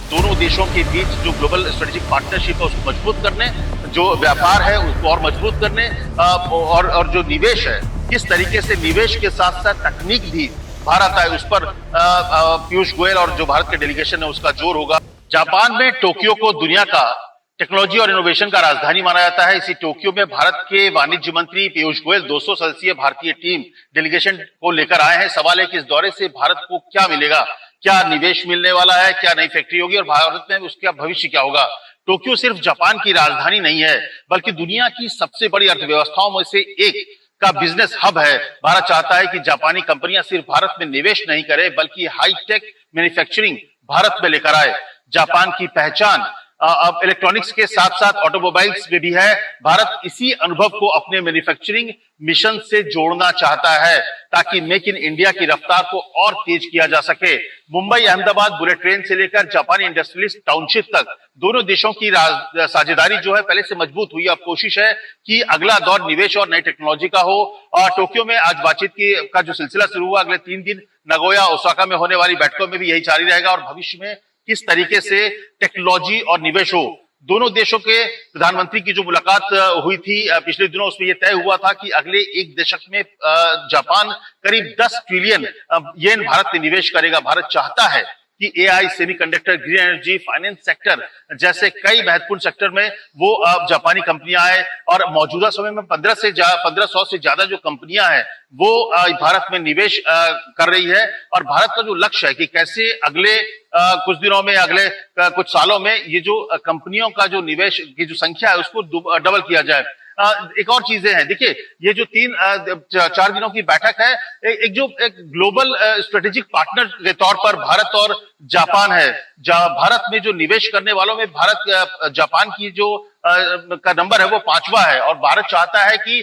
दोनों देशों के बीच जो ग्लोबल स्ट्रेटेजिक पार्टनरशिप है उसको मजबूत करने, जो व्यापार है उसको और मजबूत करने, और जो निवेश है, किस तरीके से निवेश के साथ साथ तकनीक भी भारत आए, उस पर पीयूष गोयल और जो भारत के डेलीगेशन है उसका जोर होगा। जापान में टोक्यो को दुनिया का टेक्नोलॉजी और इनोवेशन का राजधानी माना जाता है। इसी टोक्यो में भारत के वाणिज्य मंत्री पीयूष गोयल 200 सदस्यीय भारतीय टीम डेलीगेशन को लेकर आए हैं। सवाल है कि इस दौरे से भारत को क्या मिलेगा, क्या निवेश मिलने वाला है, क्या नई फैक्ट्री होगी और भारत में उसका भविष्य क्या होगा। टोक्यो सिर्फ जापान की राजधानी नहीं है, बल्कि दुनिया की सबसे बड़ी अर्थव्यवस्थाओं में से एक का बिजनेस हब है। भारत चाहता है कि जापानी कंपनियां सिर्फ भारत में निवेश नहीं करें, बल्कि हाईटेक मैन्युफैक्चरिंग भारत में लेकर आए। जापान की पहचान अब इलेक्ट्रॉनिक्स के साथ साथ ऑटोमोबाइल्स में भी है। भारत इसी अनुभव को अपने मैन्युफैक्चरिंग मिशन से जोड़ना चाहता है, ताकि मेक इन इंडिया की रफ्तार को और तेज किया जा सके। मुंबई अहमदाबाद बुलेट ट्रेन से लेकर जापानी इंडस्ट्रियलिस्ट टाउनशिप तक दोनों देशों की साझेदारी जो है पहले से मजबूत हुई। अब कोशिश है कि अगला दौर निवेश और नई टेक्नोलॉजी का हो। और टोक्यो में आज बातचीत का जो सिलसिला शुरू हुआ, अगले 3 दिन नगोया ओसाका में होने वाली बैठकों में भी यही जारी रहेगा। और भविष्य में किस तरीके से टेक्नोलॉजी और निवेश हो, दोनों देशों के प्रधानमंत्री की जो मुलाकात हुई थी पिछले दिनों, उसमें यह तय हुआ था कि अगले एक दशक में जापान करीब 10 ट्रिलियन येन भारत में निवेश करेगा। भारत चाहता है कि AI, semiconductor, green energy, finance sector जैसे कई महत्वपूर्ण सेक्टर में वो जापानी कंपनियां आए। और मौजूदा समय में 1500 से ज्यादा जो कंपनियां हैं वो भारत में निवेश कर रही है। और भारत का जो लक्ष्य है कि कैसे अगले कुछ दिनों में, अगले कुछ सालों में ये जो कंपनियों का जो निवेश की जो संख्या है उसको डबल किया जाए। एक और चीजें हैं, देखिए ये जो 4 दिनों की बैठक है, एक ग्लोबल स्ट्रेटेजिक पार्टनर के तौर पर भारत और जापान है। भारत में जो निवेश करने वालों में भारत जापान की जो का नंबर है वो 5वां है। और भारत चाहता है कि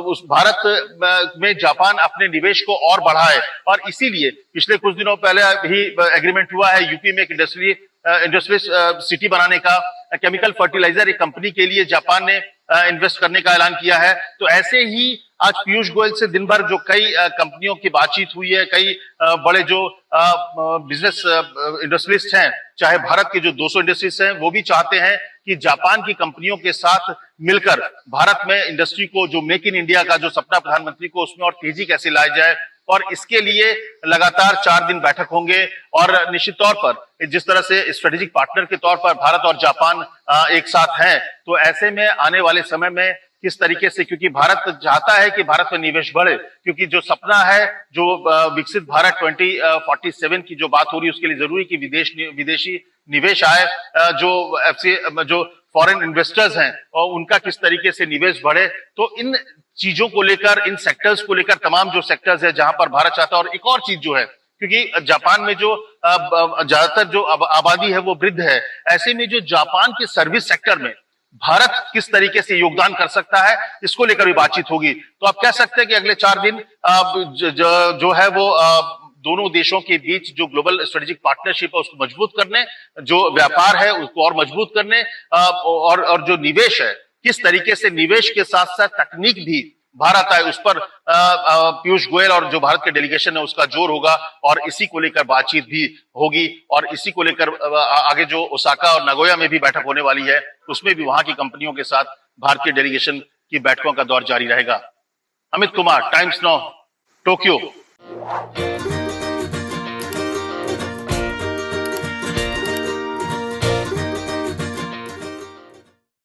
उस भारत में जापान अपने निवेश को और बढ़ाए। और इसीलिए पिछले कुछ दिनों पहले ही एग्रीमेंट हुआ है यूपी में एक इंडस्ट्रियल सिटी बनाने का। केमिकल फर्टिलाइजर एक कंपनी के लिए जापान ने इन्वेस्ट करने का ऐलान किया है। तो ऐसे ही आज पीयूष गोयल से दिन भर जो कई कंपनियों की बातचीत हुई है, कई बड़े जो बिजनेस इंडस्ट्रियलिस्ट हैं, चाहे भारत के जो 200 इंडस्ट्रीज हैं, वो भी चाहते हैं कि जापान की कंपनियों के साथ मिलकर भारत में इंडस्ट्री को, जो मेक इन इंडिया का जो सपना प्रधानमंत्री को, उसमें और तेजी कैसे लाया जाए। और इसके लिए लगातार 4 दिन बैठक होंगे। और निश्चित तौर पर जिस तरह से स्ट्रेटेजिक पार्टनर के तौर पर भारत और जापान एक साथ हैं, तो ऐसे में आने वाले समय में किस तरीके से, क्योंकि भारत चाहता है कि भारत में निवेश बढ़े, क्योंकि जो सपना है, जो विकसित भारत 2047 की जो बात हो रही है, उसके लिए जरूरी कि विदेशी निवेश आए, जो फॉरेन इन्वेस्टर्स हैं और उनका किस तरीके से निवेश बढ़े। तो इन चीजों को लेकर, इन सेक्टर्स को लेकर, तमाम जो सेक्टर्स है जहां पर भारत चाहता है। और एक और चीज जो है, क्योंकि जापान में जो ज्यादातर जो आबादी है वो वृद्ध है, ऐसे में जो जापान के सर्विस सेक्टर में भारत किस तरीके से योगदान कर सकता है, इसको लेकर भी बातचीत होगी। तो आप कह सकते हैं कि अगले 4 दिन जो है वो दोनों देशों के बीच जो ग्लोबल स्ट्रेटेजिक पार्टनरशिप है उसको मजबूत करने, जो व्यापार है उसको और मजबूत करने, और जो निवेश है, किस तरीके से निवेश के साथ साथ तकनीक भी भारत आए, उस पर पीयूष गोयल और जो भारत के डेलीगेशन है उसका जोर होगा। और इसी को लेकर बातचीत भी होगी। और इसी को लेकर आगे जो ओसाका और नगोया में भी बैठक होने वाली है, उसमें भी वहां की कंपनियों के साथ भारतीय डेलीगेशन की बैठकों का दौर जारी रहेगा। Amit Kumar, times now, Tokyo.